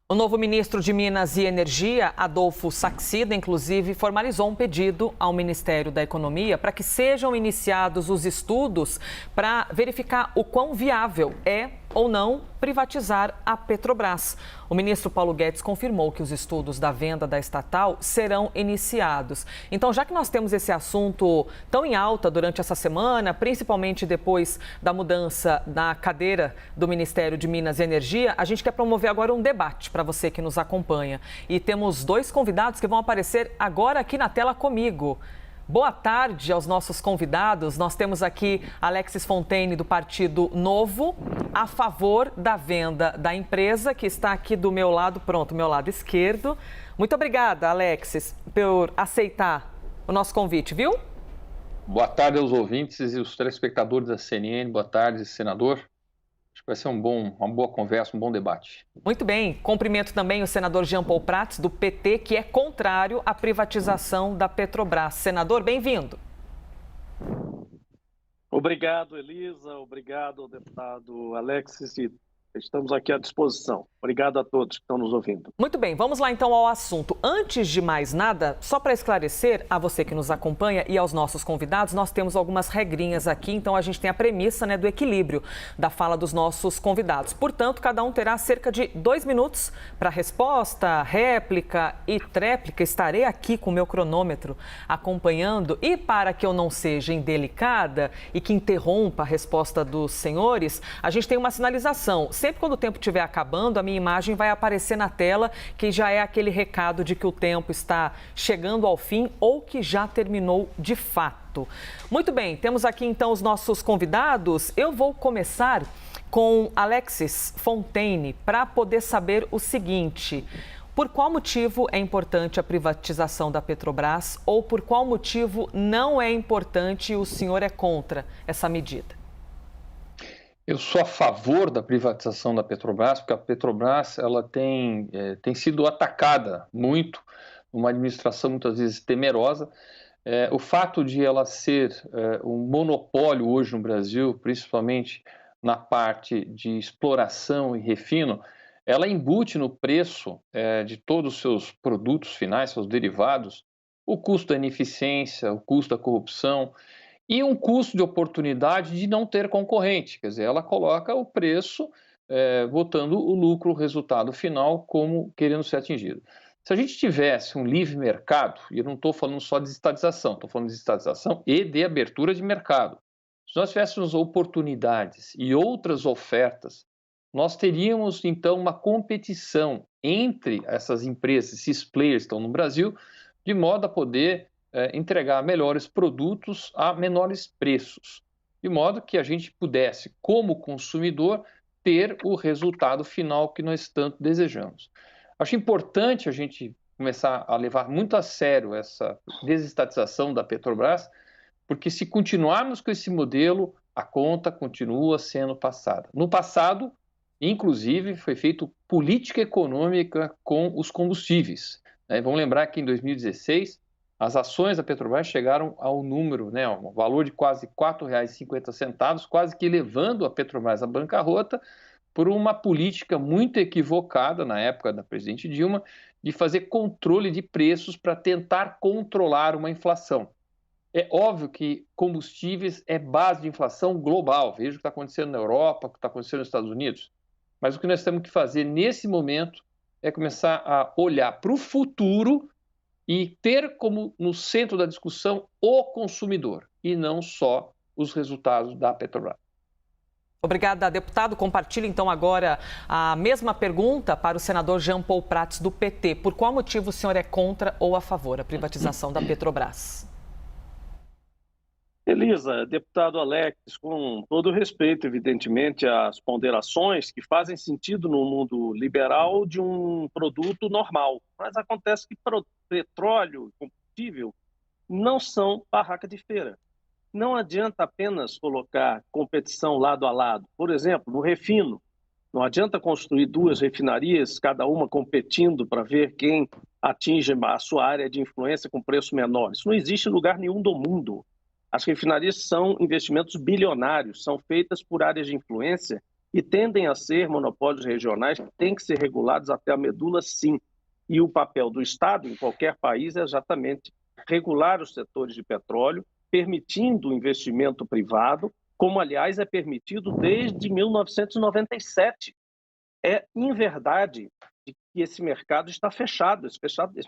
O novo ministro de Minas e Energia, Adolfo Saxida, inclusive, formalizou um pedido ao Ministério da Economia para que sejam iniciados os estudos para verificar o quão viável é ou não privatizar a Petrobras. O ministro Paulo Guedes confirmou que os estudos da venda da estatal serão iniciados. Então, já que nós temos esse assunto tão em alta durante essa semana, principalmente depois da mudança na cadeira do Ministério de Minas e Energia, a gente quer promover agora um debate para você que nos acompanha. E temos dois convidados que vão aparecer agora aqui na tela comigo. Boa tarde aos nossos convidados. Nós temos aqui Alexis Fontaine, do Partido Novo, a favor da venda da empresa, que está aqui do meu lado, meu lado esquerdo. Muito obrigada, Alexis, por aceitar o nosso convite, viu? Boa tarde aos ouvintes e os telespectadores da CNN. Boa tarde, senador. Acho que vai ser uma boa conversa, um bom debate. Muito bem. Cumprimento também o senador Jean Paul Prats, do PT, que é contrário à privatização da Petrobras. Senador, bem-vindo. Obrigado, Elisa. Obrigado, deputado Alexis. Estamos aqui à disposição. Obrigado a todos que estão nos ouvindo. Muito bem, vamos lá então ao assunto. Antes de mais nada, só para esclarecer a você que nos acompanha e aos nossos convidados, nós temos algumas regrinhas aqui, então a gente tem a premissa, do equilíbrio da fala dos nossos convidados. Portanto, cada um terá cerca de 2 minutos para resposta, réplica e tréplica. Estarei aqui com o meu cronômetro acompanhando, e para que eu não seja indelicada e que interrompa a resposta dos senhores, a gente tem uma sinalização. Sempre quando o tempo estiver acabando, a minha imagem vai aparecer na tela, que já é aquele recado de que o tempo está chegando ao fim ou que já terminou de fato. Muito bem, temos aqui então os nossos convidados. Eu vou começar com Alexis Fontaine para poder saber o seguinte: por qual motivo é importante a privatização da Petrobras ou por qual motivo não é importante e o senhor é contra essa medida? Eu sou a favor da privatização da Petrobras, porque a Petrobras ela tem sido atacada muito, uma administração muitas vezes temerosa. O fato de ela ser um monopólio hoje no Brasil, principalmente na parte de exploração e refino, ela embute no preço de todos os seus produtos finais, seus derivados, o custo da ineficiência, o custo da corrupção, e um custo de oportunidade de não ter concorrente. Quer dizer, ela coloca o preço, botando o lucro, o resultado final, como querendo ser atingido. Se a gente tivesse um livre mercado, e eu não estou falando só de estatização, estou falando de estatização e de abertura de mercado. Se nós tivéssemos oportunidades e outras ofertas, nós teríamos, então, uma competição entre essas empresas, esses players que estão no Brasil, de modo a poder entregar melhores produtos a menores preços, de modo que a gente pudesse, como consumidor, ter o resultado final que nós tanto desejamos. Acho importante a gente começar a levar muito a sério essa desestatização da Petrobras, porque se continuarmos com esse modelo, a conta continua sendo passada. No passado, inclusive, foi feita política econômica com os combustíveis. Vamos lembrar que em 2016, as ações da Petrobras chegaram ao número, ao valor de quase R$ 4,50, quase que levando a Petrobras à bancarrota por uma política muito equivocada na época da presidente Dilma de fazer controle de preços para tentar controlar uma inflação. É óbvio que combustíveis é base de inflação global. Veja o que está acontecendo na Europa, o que está acontecendo nos Estados Unidos. Mas o que nós temos que fazer nesse momento é começar a olhar para o futuro e ter como no centro da discussão o consumidor e não só os resultados da Petrobras. Obrigada, deputado. Compartilhe então agora a mesma pergunta para o senador Jean Paul Prats, do PT. Por qual motivo o senhor é contra ou a favor da privatização da Petrobras? Elisa, deputado Alex, com todo respeito, evidentemente, às ponderações que fazem sentido no mundo liberal de um produto normal. Mas acontece que petróleo e combustível não são barraca de feira. Não adianta apenas colocar competição lado a lado. Por exemplo, no refino, não adianta construir 2 refinarias, cada uma competindo para ver quem atinge a sua área de influência com preço menor. Isso não existe em lugar nenhum do mundo. As refinarias são investimentos bilionários, são feitas por áreas de influência e tendem a ser monopólios regionais que têm que ser regulados até a medula, sim. E o papel do Estado, em qualquer país, é exatamente regular os setores de petróleo, permitindo o investimento privado, como, aliás, é permitido desde 1997. É inverdade de que esse mercado está fechado. Esse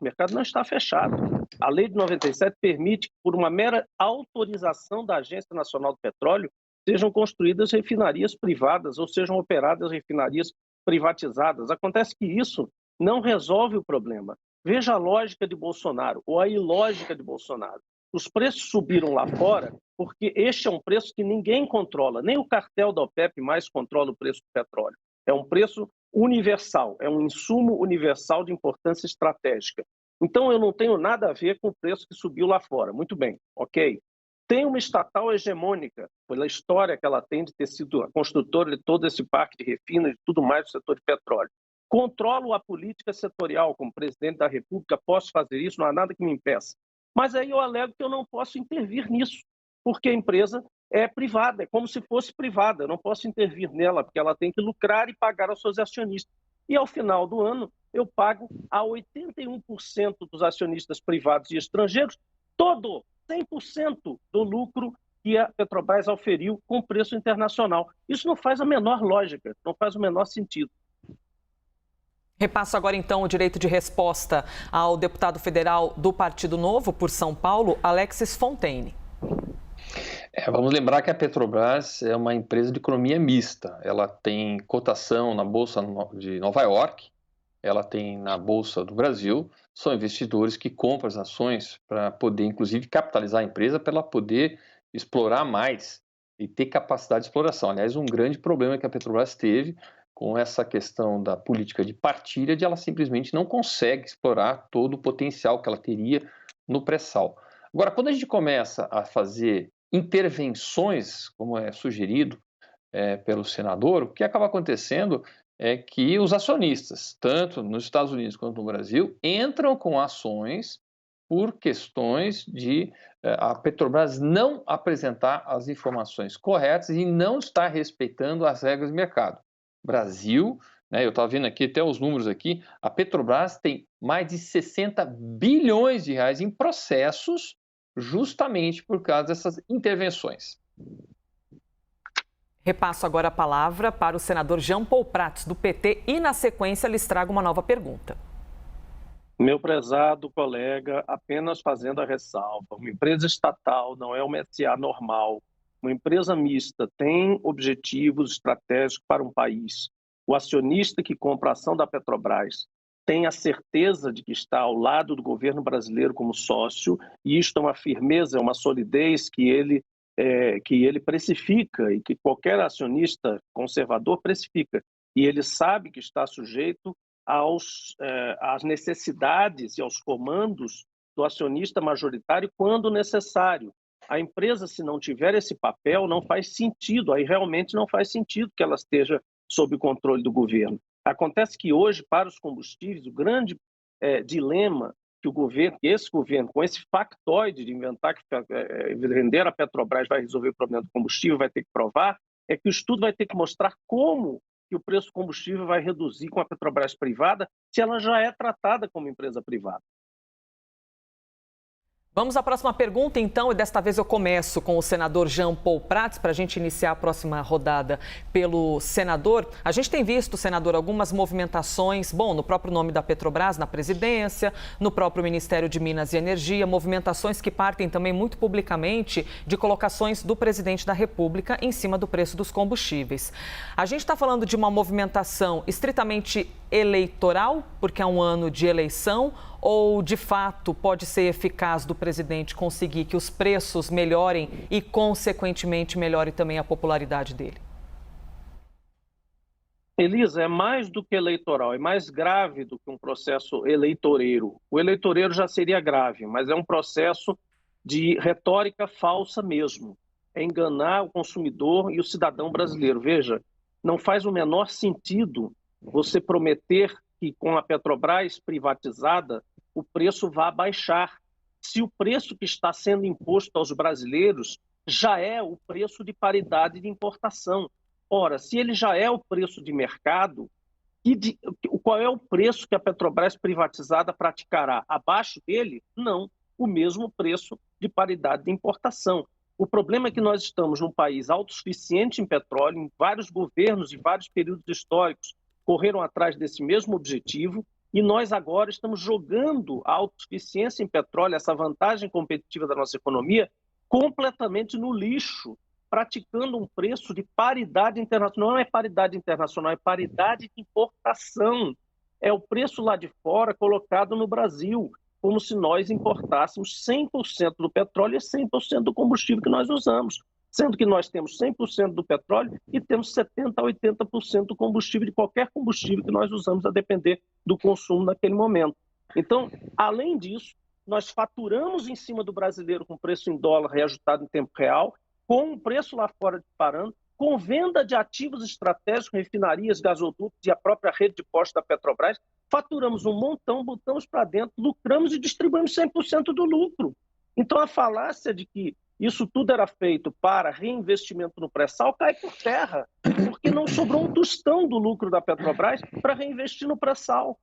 mercado não está fechado. A lei de 97 permite que, por uma mera autorização da Agência Nacional do Petróleo, sejam construídas refinarias privadas ou sejam operadas refinarias privatizadas. Acontece que isso não resolve o problema. Veja a lógica de Bolsonaro, ou a ilógica de Bolsonaro. Os preços subiram lá fora porque este é um preço que ninguém controla, nem o cartel da OPEP mais controla o preço do petróleo. É um preço universal, é um insumo universal de importância estratégica. Então eu não tenho nada a ver com o preço que subiu lá fora. Muito bem, ok. Tem uma estatal hegemônica, pela história que ela tem de ter sido a construtora de todo esse parque de refinas e tudo mais do setor de petróleo. Controlo a política setorial, como presidente da República, posso fazer isso, não há nada que me impeça. Mas aí eu alego que eu não posso intervir nisso, porque a empresa é privada, é como se fosse privada, eu não posso intervir nela, porque ela tem que lucrar e pagar aos seus acionistas. E ao final do ano, eu pago a 81% dos acionistas privados e estrangeiros, 100% do lucro que a Petrobras auferiu com preço internacional. Isso não faz a menor lógica, não faz o menor sentido. Repasso agora, então, o direito de resposta ao deputado federal do Partido Novo por São Paulo, Alexis Fontaine. Vamos lembrar que a Petrobras é uma empresa de economia mista. Ela tem cotação na Bolsa de Nova York, ela tem na Bolsa do Brasil. São investidores que compram as ações para poder, inclusive, capitalizar a empresa para ela poder explorar mais e ter capacidade de exploração. Aliás, um grande problema que a Petrobras teve com essa questão da política de partilha, de ela simplesmente não consegue explorar todo o potencial que ela teria no pré-sal. Agora, quando a gente começa a fazer intervenções, como é sugerido pelo senador, o que acaba acontecendo é que os acionistas, tanto nos Estados Unidos quanto no Brasil, entram com ações por questões de a Petrobras não apresentar as informações corretas e não estar respeitando as regras do mercado. Brasil, eu estava vendo aqui até os números aqui, a Petrobras tem mais de 60 bilhões de reais em processos justamente por causa dessas intervenções. Repasso agora a palavra para o senador Jean Paul Prats, do PT, e na sequência lhes trago uma nova pergunta. Meu prezado colega, apenas fazendo a ressalva, uma empresa estatal não é uma SA normal. Uma empresa mista tem objetivos estratégicos para um país. O acionista que compra a ação da Petrobras tem a certeza de que está ao lado do governo brasileiro como sócio, e isto é uma firmeza, é uma solidez que ele precifica e que qualquer acionista conservador precifica. E ele sabe que está sujeito às necessidades e aos comandos do acionista majoritário quando necessário. A empresa, se não tiver esse papel, não faz sentido, aí realmente não faz sentido que ela esteja sob o controle do governo. Acontece que hoje, para os combustíveis, o grande dilema que esse governo, com esse factoide de inventar que vender a Petrobras vai resolver o problema do combustível, vai ter que provar, é que o estudo vai ter que mostrar como que o preço do combustível vai reduzir com a Petrobras privada, se ela já é tratada como empresa privada. Vamos à próxima pergunta, então, e desta vez eu começo com o senador Jean Paul Prats, para a gente iniciar a próxima rodada pelo senador. A gente tem visto, senador, algumas movimentações, no próprio nome da Petrobras, na presidência, no próprio Ministério de Minas e Energia, movimentações que partem também muito publicamente de colocações do presidente da República em cima do preço dos combustíveis. A gente está falando de uma movimentação estritamente eleitoral, porque é um ano de eleição, ou de fato pode ser eficaz do presidente conseguir que os preços melhorem e, consequentemente, melhore também a popularidade dele? Elisa, é mais do que eleitoral, é mais grave do que um processo eleitoreiro. O eleitoreiro já seria grave, mas é um processo de retórica falsa mesmo. É enganar o consumidor e o cidadão brasileiro. Veja, não faz o menor sentido você prometer que com a Petrobras privatizada o preço vai baixar, se o preço que está sendo imposto aos brasileiros já é o preço de paridade de importação. Ora, se ele já é o preço de mercado, qual é o preço que a Petrobras privatizada praticará? Abaixo dele? Não, o mesmo preço de paridade de importação. O problema é que nós estamos num país autossuficiente em petróleo, em vários governos e vários períodos históricos correram atrás desse mesmo objetivo, e nós agora estamos jogando a autossuficiência em petróleo, essa vantagem competitiva da nossa economia, completamente no lixo, praticando um preço de paridade internacional. Não é paridade internacional, é paridade de importação. É o preço lá de fora colocado no Brasil, como se nós importássemos 100% do petróleo e 100% do combustível que nós usamos, sendo que nós temos 100% do petróleo e temos 70% a 80% do combustível, de qualquer combustível que nós usamos, a depender do consumo naquele momento. Então, além disso, nós faturamos em cima do brasileiro com preço em dólar reajustado em tempo real, com o preço lá fora disparando, com venda de ativos estratégicos, refinarias, gasodutos e a própria rede de postos da Petrobras, faturamos um montão, botamos para dentro, lucramos e distribuímos 100% do lucro. Então, a falácia de que isso tudo era feito para reinvestimento no pré-sal cai por terra, porque não sobrou um tostão do lucro da Petrobras para reinvestir no pré-sal.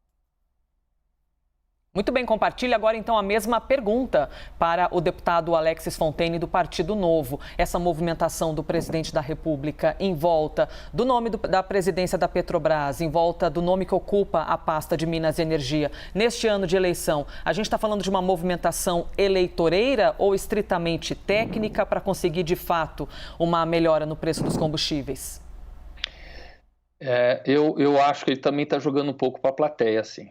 Muito bem, compartilhe agora então a mesma pergunta para o deputado Alexis Fontaine do Partido Novo. Essa movimentação do presidente da República em volta do nome da presidência da Petrobras, em volta do nome que ocupa a pasta de Minas e Energia, neste ano de eleição, a gente está falando de uma movimentação eleitoreira ou estritamente técnica para conseguir de fato uma melhora no preço dos combustíveis? Eu acho que ele também está jogando um pouco para a plateia, assim.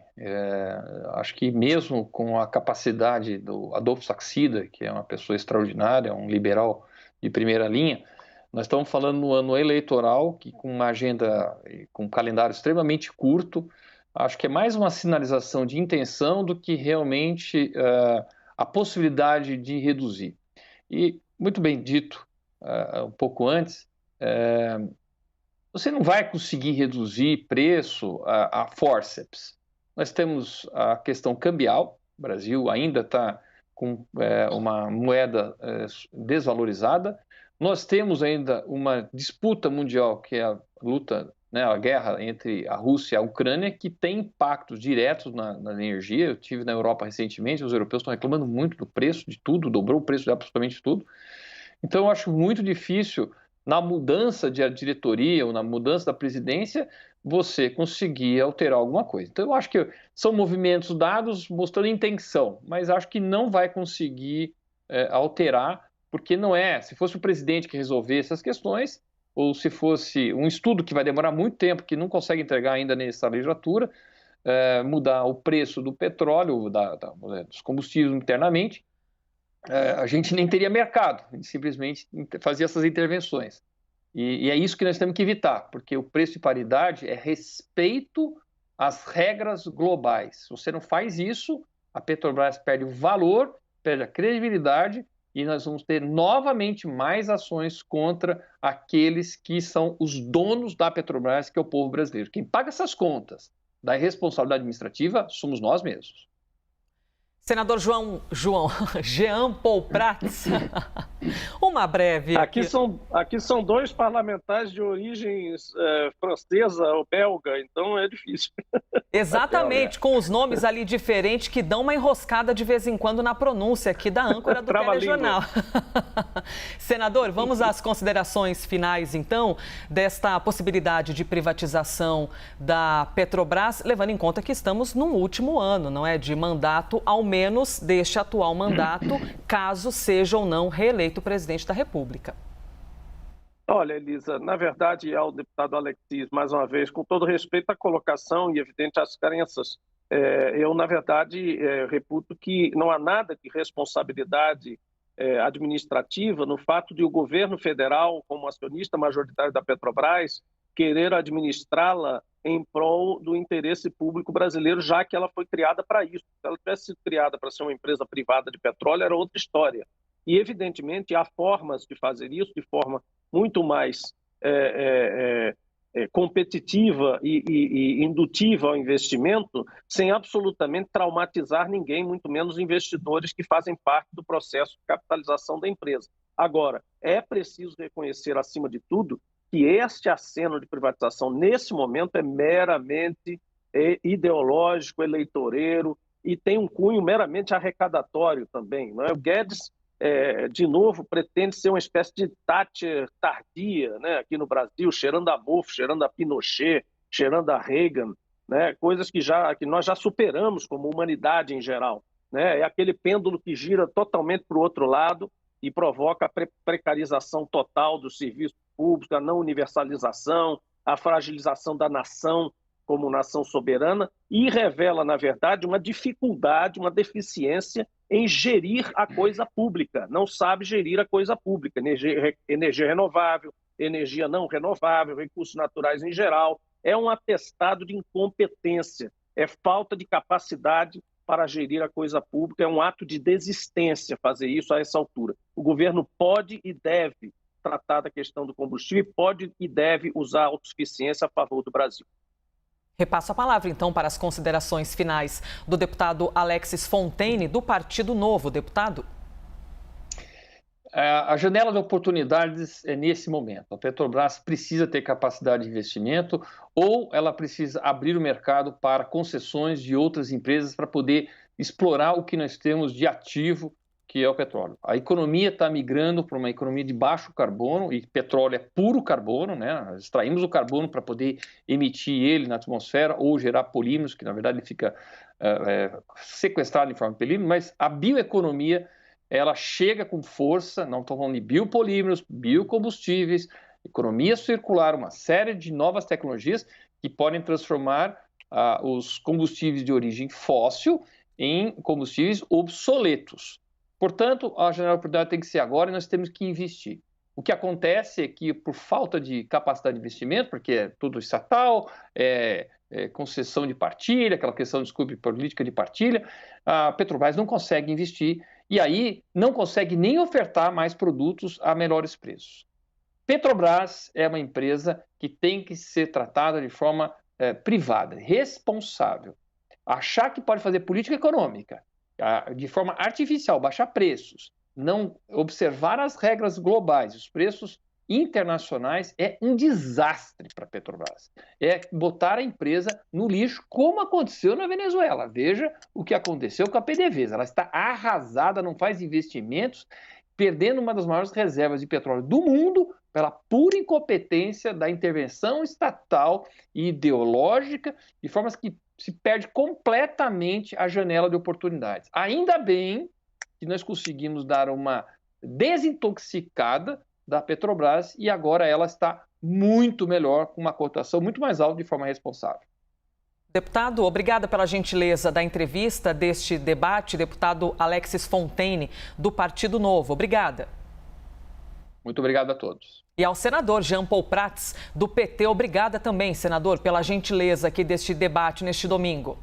Acho que mesmo com a capacidade do Adolfo Saxida, que é uma pessoa extraordinária, um liberal de primeira linha, nós estamos falando no ano eleitoral, que com uma agenda, com um calendário extremamente curto, acho que é mais uma sinalização de intenção do que realmente a possibilidade de reduzir. E, muito bem dito, um pouco antes, você não vai conseguir reduzir preço a forceps. Nós temos a questão cambial, o Brasil ainda está com uma moeda desvalorizada. Nós temos ainda uma disputa mundial, que é a luta, né, a guerra entre a Rússia e a Ucrânia, que tem impactos diretos na energia. Eu estive na Europa recentemente, os europeus estão reclamando muito do preço de tudo, dobrou o preço de absolutamente tudo. Então, eu acho muito difícil, na mudança de diretoria ou na mudança da presidência, você conseguir alterar alguma coisa. Então, eu acho que são movimentos dados mostrando intenção, mas acho que não vai conseguir alterar, porque não é, se fosse o presidente que resolvesse essas questões, ou se fosse um estudo que vai demorar muito tempo, que não consegue entregar ainda nessa legislatura, mudar o preço do petróleo, dos combustíveis internamente, a gente nem teria mercado, a gente simplesmente fazia essas intervenções. E é isso que nós temos que evitar, porque o preço de paridade é respeito às regras globais. Se você não faz isso, a Petrobras perde o valor, perde a credibilidade e nós vamos ter novamente mais ações contra aqueles que são os donos da Petrobras, que é o povo brasileiro. Quem paga essas contas da irresponsabilidade administrativa somos nós mesmos. Senador Jean Paul Prats, uma breve... Aqui são dois parlamentares de origem francesa ou belga, então é difícil. Exatamente, com os nomes ali diferentes que dão uma enroscada de vez em quando na pronúncia aqui da âncora do telejornal. Senador, vamos às considerações finais, então, desta possibilidade de privatização da Petrobras, levando em conta que estamos no último ano, não é, de mandato, ao menos deste atual mandato, caso seja ou não reeleito presidente da República. Olha, Elisa, na verdade, ao deputado Alexis, mais uma vez, com todo respeito à colocação e evidente às crenças, eu, na verdade, reputo que não há nada de responsabilidade administrativa no fato de o governo federal, como acionista majoritário da Petrobras, querer administrá-la em prol do interesse público brasileiro, já que ela foi criada para isso. Se ela tivesse sido criada para ser uma empresa privada de petróleo, era outra história. E, evidentemente, há formas de fazer isso de forma muito mais competitiva e indutiva ao investimento, sem absolutamente traumatizar ninguém, muito menos investidores que fazem parte do processo de capitalização da empresa. Agora, é preciso reconhecer, acima de tudo, que este aceno de privatização, nesse momento, é meramente ideológico, eleitoreiro, e tem um cunho meramente arrecadatório também. Não é? O Guedes, de novo, pretende ser uma espécie de Thatcher tardia, né? Aqui no Brasil, cheirando a mofo, cheirando a Pinochet, cheirando a Reagan, né? Coisas que nós já superamos como humanidade em geral. Né? É aquele pêndulo que gira totalmente para o outro lado e provoca a precarização total dos serviços públicos, a não universalização, a fragilização da nação como nação soberana e revela, na verdade, uma dificuldade, uma deficiência em gerir a coisa pública. Não sabe gerir a coisa pública, energia renovável, energia não renovável, recursos naturais em geral. É um atestado de incompetência, é falta de capacidade para gerir a coisa pública, é um ato de desistência fazer isso a essa altura. O governo pode e deve tratar da questão do combustível, pode e deve usar a autossuficiência a favor do Brasil. Repasso a palavra, então, para as considerações finais do deputado Alexis Fontaine, do Partido Novo. Deputado. A janela de oportunidades é nesse momento. A Petrobras precisa ter capacidade de investimento ou ela precisa abrir o mercado para concessões de outras empresas para poder explorar o que nós temos de ativo, que é o petróleo. A economia está migrando para uma economia de baixo carbono, e petróleo é puro carbono, né? Nós extraímos o carbono para poder emitir ele na atmosfera ou gerar polímeros, que na verdade ele fica sequestrado em forma de polímero, mas a bioeconomia ela chega com força, não estou falando de biopolímeros, biocombustíveis, economia circular, uma série de novas tecnologias que podem transformar os combustíveis de origem fóssil em combustíveis obsoletos. Portanto, a janela de oportunidade tem que ser agora e nós temos que investir. O que acontece é que, por falta de capacidade de investimento, porque é tudo estatal, concessão de partilha, aquela questão, desculpe, política de partilha, a Petrobras não consegue investir e aí não consegue nem ofertar mais produtos a melhores preços. Petrobras é uma empresa que tem que ser tratada de forma privada, responsável. Achar que pode fazer política econômica de forma artificial, baixar preços, não observar as regras globais, os preços internacionais, é um desastre para a Petrobras. É botar a empresa no lixo, como aconteceu na Venezuela. Veja o que aconteceu com a PDVSA. Ela está arrasada, não faz investimentos, perdendo uma das maiores reservas de petróleo do mundo pela pura incompetência da intervenção estatal e ideológica, de formas que se perde completamente a janela de oportunidades. Ainda bem que nós conseguimos dar uma desintoxicada da Petrobras e agora ela está muito melhor, com uma cotação muito mais alta, de forma responsável. Deputado, obrigada pela gentileza da entrevista deste debate, deputado Alexis Fontaine, do Partido Novo. Obrigada. Muito obrigado a todos. E ao senador Jean Paul Prats, do PT, obrigada também, senador, pela gentileza aqui deste debate neste domingo.